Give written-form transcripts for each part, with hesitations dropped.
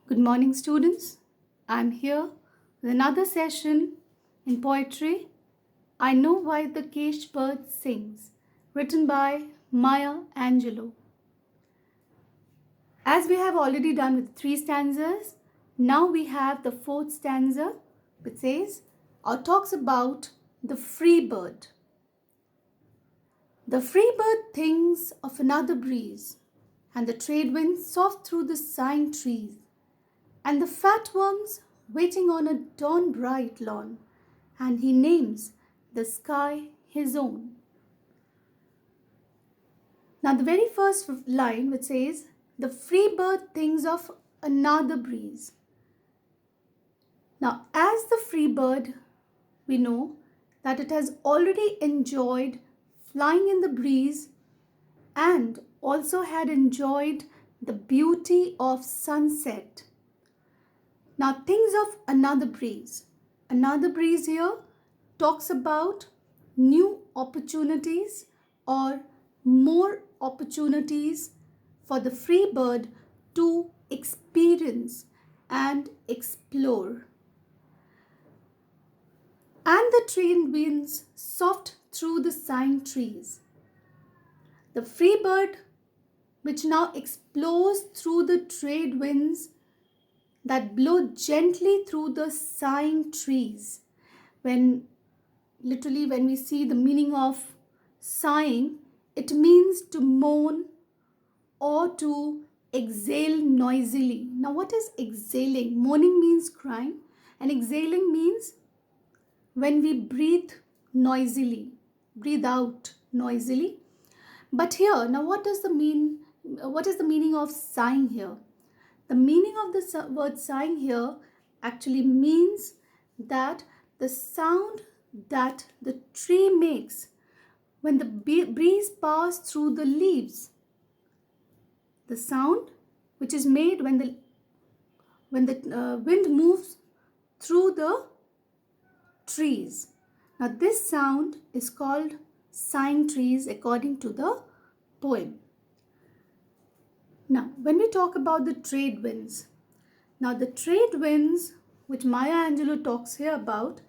Good morning, students. I'm here with another session in poetry. I Know Why the Caged Bird Sings, written by Maya Angelou. As we have already done with three stanzas, now we have the fourth stanza, which says or talks about the free bird. The free bird thinks of another breeze, and the trade winds soft through the sighing trees, and the fat worms waiting on a dawn bright lawn, and he names the sky his own. Now, the very first line, which says, the free bird thinks of another breeze. Now, as the free bird, we know that it has already enjoyed flying in the breeze and also had enjoyed the beauty of sunset. Now, thinks of another breeze. Another breeze here talks about new opportunities or more opportunities for the free bird to experience and explore. And the trade winds soft through the sighing trees. The free bird, which now explores through the trade winds that blow gently through the sighing trees. When we see the meaning of sighing, it means to moan or to exhale noisily. Now, what is exhaling? Moaning means crying, and exhaling means when we breathe noisily, breathe out noisily. But here, now what is the meaning of sighing here? The meaning of the word sighing here actually means that the sound that the tree makes when the breeze passes through the leaves. The sound which is made when the wind moves through the trees. Now this sound is called sighing trees according to the poem. Now when we talk about the trade winds, now the trade winds which Maya Angelou talks here about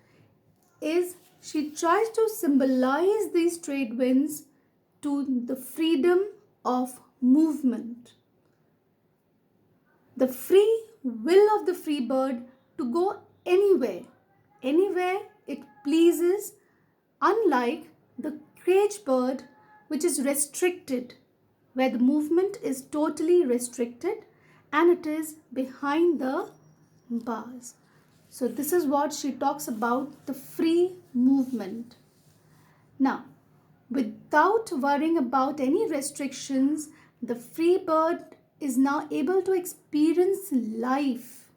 is she tries to symbolize these trade winds to the freedom of movement. The free will of the free bird to go anywhere it pleases, unlike the caged bird which is restricted, where the movement is totally restricted and it is behind the bars. So this is what she talks about, the free movement. Now, without worrying about any restrictions, the free bird is now able to experience life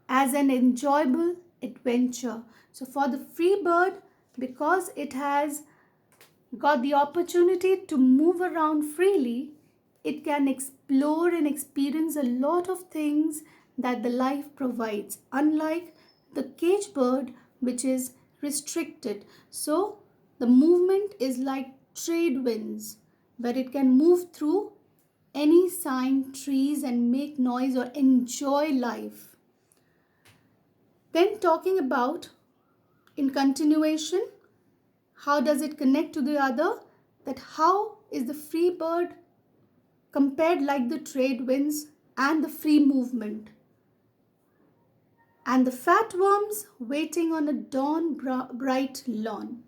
as an enjoyable adventure. So for the free bird, because it has got the opportunity to move around freely, it can explore and experience a lot of things that the life provides, unlike the caged bird which is restricted. So the movement is like trade winds, where it can move through any sighing trees and make noise or enjoy life. Then talking about, in continuation, how does it connect to the other? That how is the free bird compared like the trade winds and the free movement? And the fat worms waiting on a dawn bright lawn.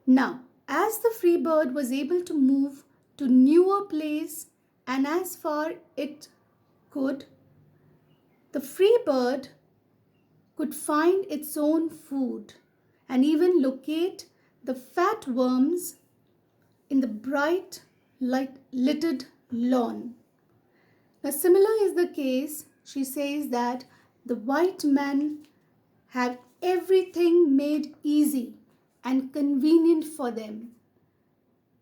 Now, as the free bird was able to move to newer place and as far it could, the free bird could find its own food and even locate the fat worms in the bright lighted lawn. Now, similar is the case, she says that the white men have everything made easy and convenient for them.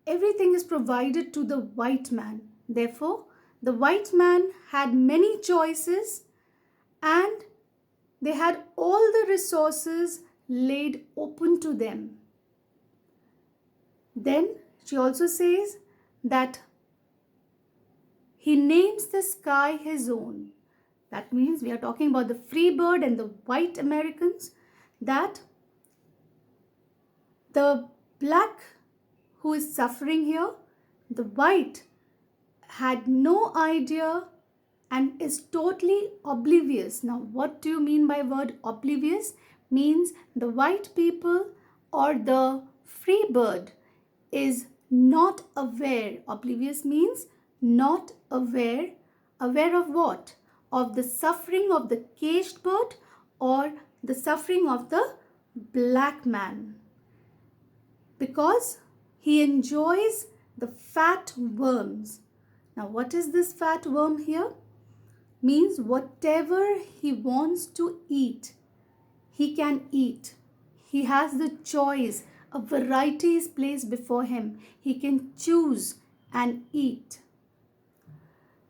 Everything is provided to the white man. Therefore, the white man had many choices and they had all the resources laid open to them. Then she also says that he names the sky his own. That means we are talking about the free bird and the white Americans, that the black who is suffering here, the white had no idea and is totally oblivious. Now, what do you mean by word oblivious? Means the white people or the free bird is not aware. Oblivious means not aware. Aware of what? Of the suffering of the caged bird or the suffering of the black man. Because he enjoys the fat worms. Now, what is this fat worm here? Means whatever he wants to eat, he can eat. He has the choice. A variety is placed before him. He can choose and eat.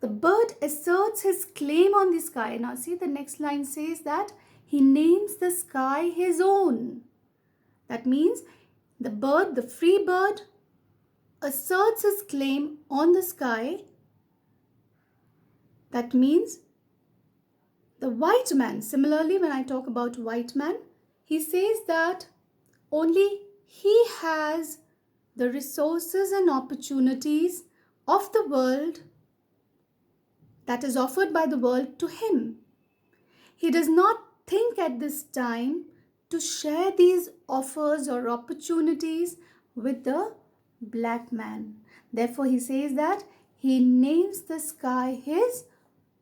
The bird asserts his claim on the sky. Now see, the next line says that he names the sky his own. That means the bird, the free bird, asserts his claim on the sky. That means the white man, similarly when I talk about white man, he says that only he has the resources and opportunities of the world that is offered by the world to him. He does not think at this time to share these offers or opportunities with the black man. Therefore, he says that he names the sky his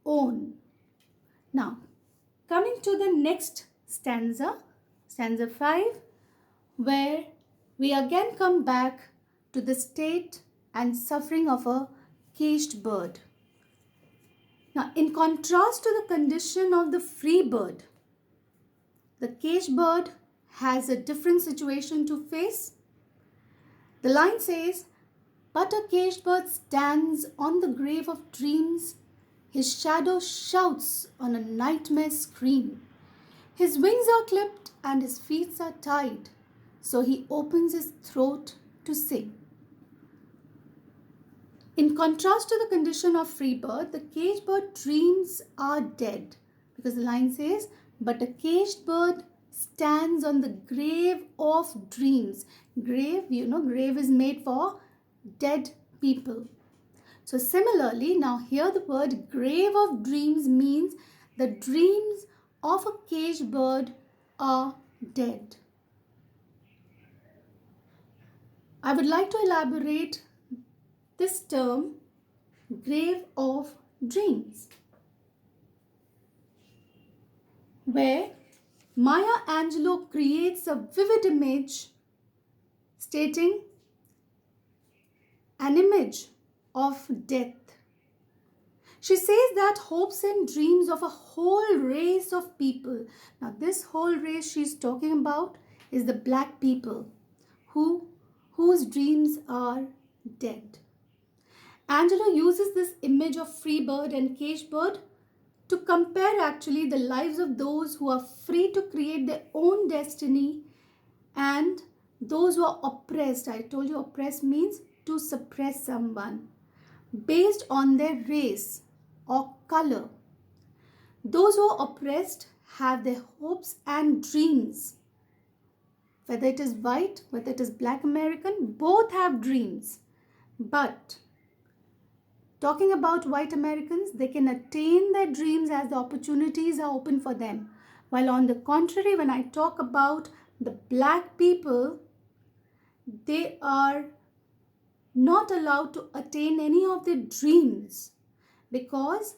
own. Now, coming to the next stanza, stanza 5, where we again come back to the state and suffering of a caged bird. Now, in contrast to the condition of the free bird, the caged bird has a different situation to face. The line says, "But a caged bird stands on the grave of dreams. His shadow shouts on a nightmare scream. His wings are clipped and his feet are tied, so he opens his throat to sing." In contrast to the condition of free bird, the caged bird dreams are dead, because the line says, "But a caged bird stands on the grave of dreams." Grave, grave is made for dead people. So similarly, now here the word grave of dreams means the dreams of a caged bird are dead. I would like to elaborate this term, grave of dreams, where Maya Angelou creates a vivid image stating an image of death. She says that hopes and dreams of a whole race of people. Now this whole race she's talking about is the black people whose dreams are dead. Angelou uses this image of free bird and caged bird to compare actually the lives of those who are free to create their own destiny and those who are oppressed. I told you oppressed means to suppress someone based on their race or color. Those who are oppressed have their hopes and dreams. Whether it is white, whether it is black American, both have dreams. But talking about white Americans, they can attain their dreams as the opportunities are open for them. While on the contrary, when I talk about the black people, they are not allowed to attain any of their dreams, because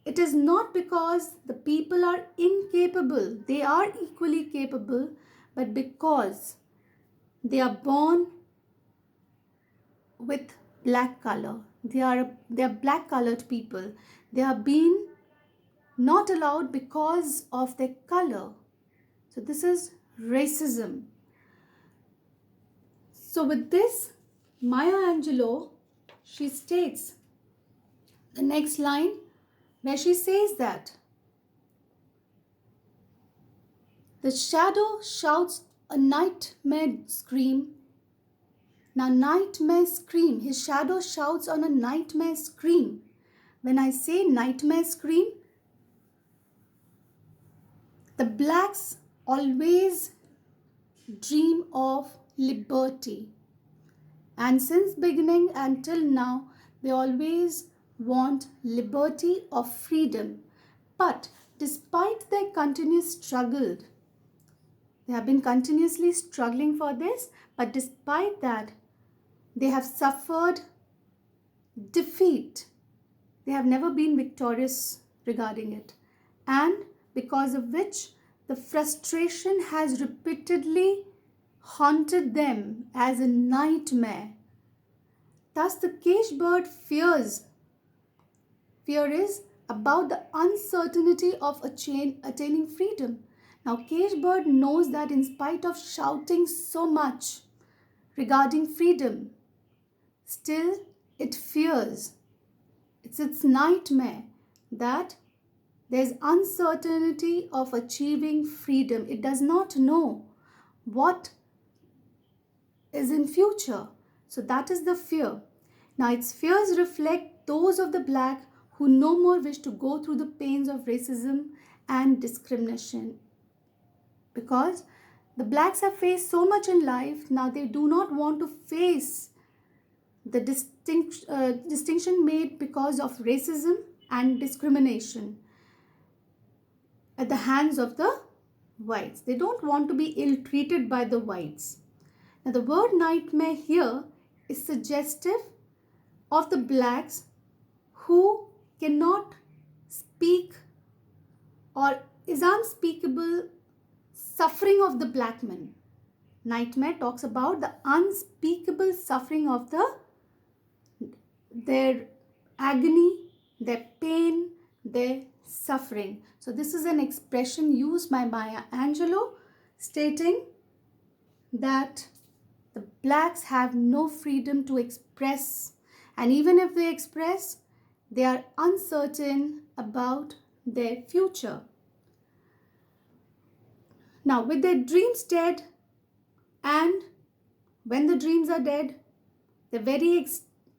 it is not because the people are incapable. They are equally capable, but because they are born with black color. They are black colored people. They are being not allowed because of their color. So this is racism. So with this, Maya Angelou, she states the next line where she says that the shadow shouts a nightmare scream. Now nightmare scream, his shadow shouts on a nightmare scream. When I say nightmare scream, The blacks always dream of liberty. And since beginning until now, they always want liberty or freedom. But despite their continuous struggle, they have been continuously struggling for this, but despite that, they have suffered defeat. They have never been victorious regarding it. And because of which, the frustration has repeatedly haunted them as a nightmare. Thus, the caged bird fear is about the uncertainty of attaining freedom. Now, caged bird knows that in spite of shouting so much regarding freedom, still it fears. It's its nightmare that there's uncertainty of achieving freedom. It does not know what is in future. So that is the fear. Now its fears reflect those of the black who no more wish to go through the pains of racism and discrimination. Because the blacks have faced so much in life, now they do not want to face the distinction made because of racism and discrimination at the hands of the whites. They don't want to be ill-treated by the whites. Now the word nightmare here is suggestive of the blacks who cannot speak or is unspeakable suffering of the black men. Nightmare talks about the unspeakable suffering of their agony, their pain, their suffering. So this is an expression used by Maya Angelou stating that the blacks have no freedom to express, and even if they express, they are uncertain about their future. Now, with their dreams dead, and when the dreams are dead, the very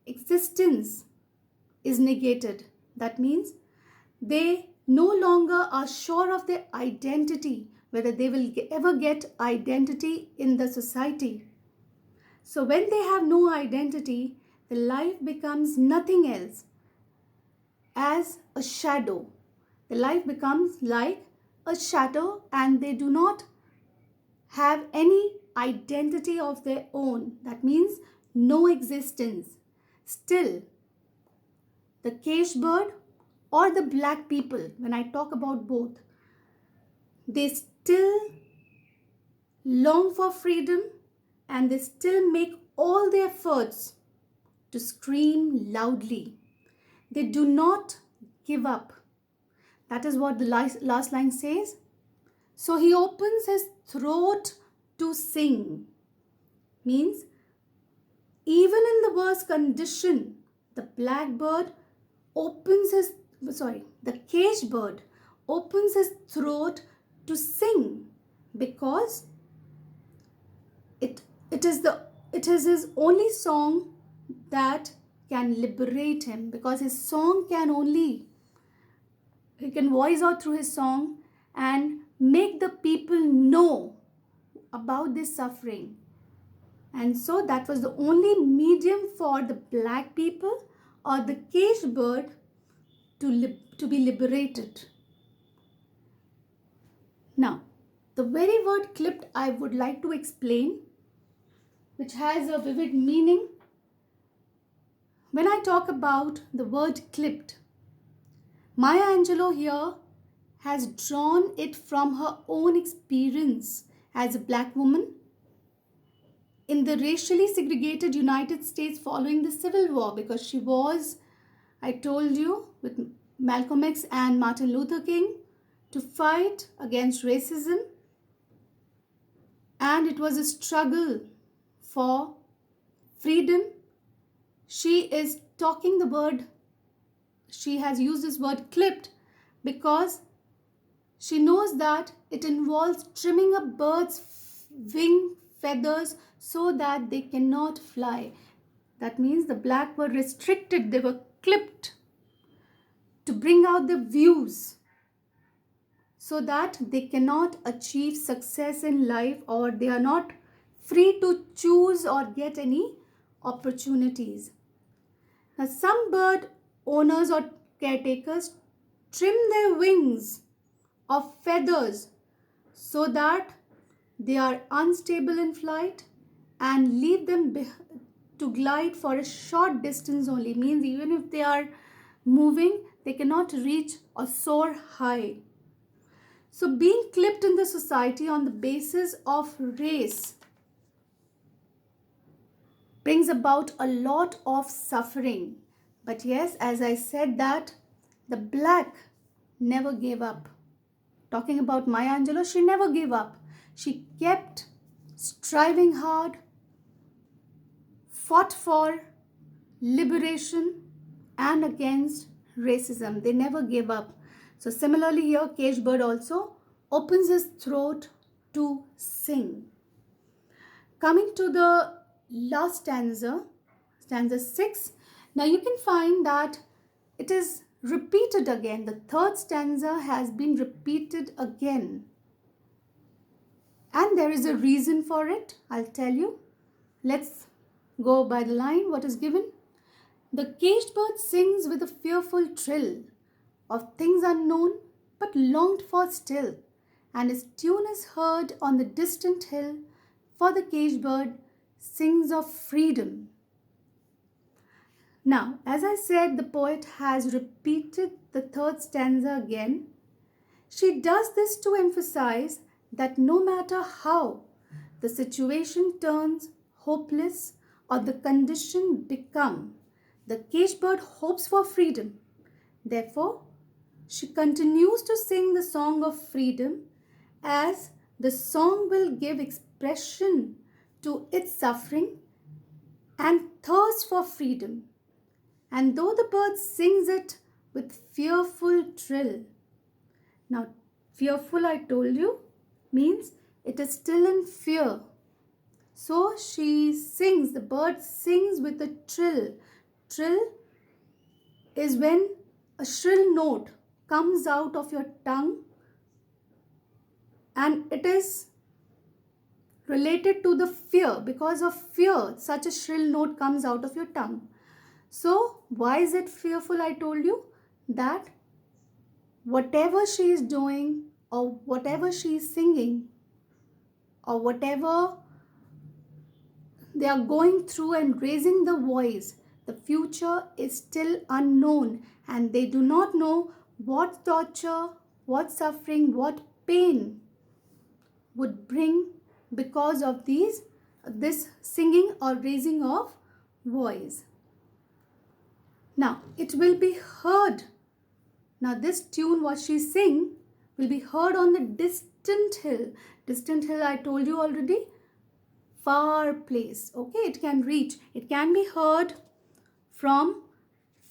existence is negated. That means they no longer are sure of their identity, whether they will ever get identity in the society. So when they have no identity, the life becomes nothing else as a shadow. The life becomes like a shadow, and they do not have any identity of their own. That means no existence. Still, the caged bird or the black people, when I talk about both, they still long for freedom, and they still make all their efforts to scream loudly. They do not give up. That is what the last line says. So he opens his throat to sing. Means even in the worst condition, the caged bird opens his throat to sing, because it is his only song that can liberate him, because his song he can voice out through his song and make the people know about this suffering. And so that was the only medium for the black people or the caged bird to be liberated. Now, the very word clipped I would like to explain, which has a vivid meaning. When I talk about the word clipped, Maya Angelou here has drawn it from her own experience as a black woman in the racially segregated United States following the Civil War, because she was, I told you, with Malcolm X and Martin Luther King to fight against racism, and it was a struggle for freedom. She is talking the word, she has used this word clipped because she knows that it involves trimming a bird's wing feathers so that they cannot fly. That means the black were restricted, they were clipped to bring out the views. so that they cannot achieve success in life, or they are not free to choose or get any opportunities. Now, some bird owners or caretakers trim their wings of feathers so that they are unstable in flight and leave them to glide for a short distance only. Means even if they are moving, they cannot reach or soar high. So being clipped in the society on the basis of race brings about a lot of suffering. But yes, as I said, that the black never gave up. Talking about Maya Angelou, she never gave up. She kept striving hard, fought for liberation and against racism. They never gave up. So similarly here, caged bird also opens his throat to sing. Coming to the last stanza, stanza 6. Now you can find that it is repeated again. The third stanza has been repeated again. And there is a reason for it. I'll tell you. Let's go by the line what is given. The caged bird sings with a fearful trill of things unknown but longed for still, and his tune is heard on the distant hill, for the caged bird sings of freedom. Now, as I said, the poet has repeated the third stanza again. She does this to emphasize that no matter how the situation turns hopeless or the condition become, the caged bird hopes for freedom. Therefore, she continues to sing the song of freedom, as the song will give expression to its suffering and thirst for freedom. And though the bird sings it with fearful trill. Now, fearful, I told you, means it is still in fear. So she sings, the bird sings with a trill. Trill is when a shrill note comes out of your tongue, and it is related to the fear. Because of fear, such a shrill note comes out of your tongue. So why is it fearful? I told you that whatever she is doing or whatever she is singing or whatever they are going through and raising the voice, the future is still unknown, and they do not know what torture, what suffering, what pain would bring because of this singing or raising of voice. Now, it will be heard. Now, this tune, what she sing, will be heard on the distant hill. Distant hill, I told you already, far place. Okay, it can reach. It can be heard from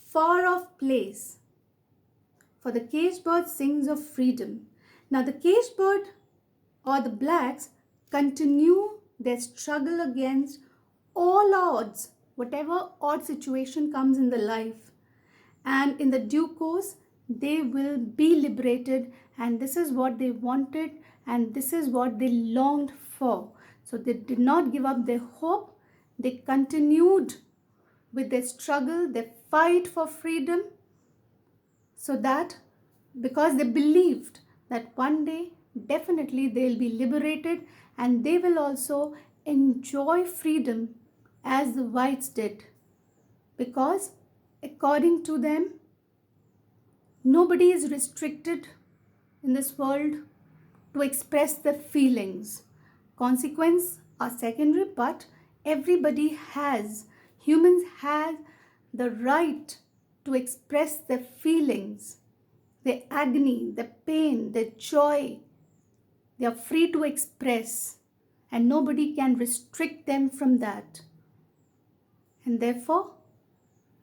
far off place. For the caged bird sings of freedom. Now, the caged bird or the blacks continue their struggle against all odds, whatever odd situation comes in the life, and in the due course they will be liberated, and this is what they wanted and this is what they longed for. So they did not give up their hope. They continued with their struggle, their fight for freedom, so that because they believed that one day definitely they'll be liberated and they will also enjoy freedom as the whites did, because according to them nobody is restricted in this world to express their feelings. Consequences are secondary, but humans have the right to express their feelings, their agony, their pain, their joy. They are free to express, and nobody can restrict them from that. And therefore,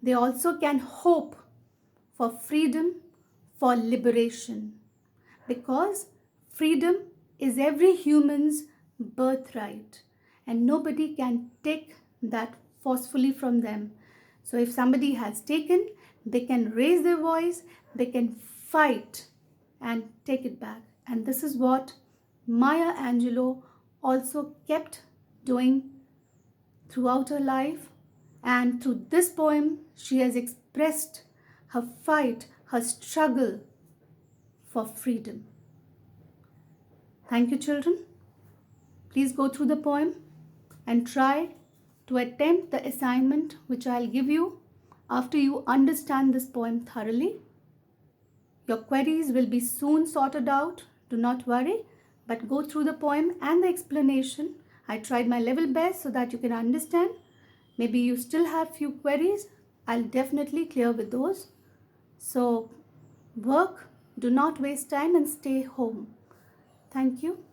they also can hope for freedom, for liberation, because freedom is every human's birthright and nobody can take that forcefully from them. So if somebody has taken, they can raise their voice, they can fight and take it back. And this is what Maya Angelou also kept doing throughout her life. And through this poem, she has expressed her fight, her struggle for freedom. Thank you, children. Please go through the poem and try to attempt the assignment which I'll give you after you understand this poem thoroughly. Your queries will be soon sorted out. Do not worry, but go through the poem and the explanation. I tried my level best so that you can understand. Maybe you still have few queries. I'll definitely clear with those. So work, do not waste time, and stay home. Thank you.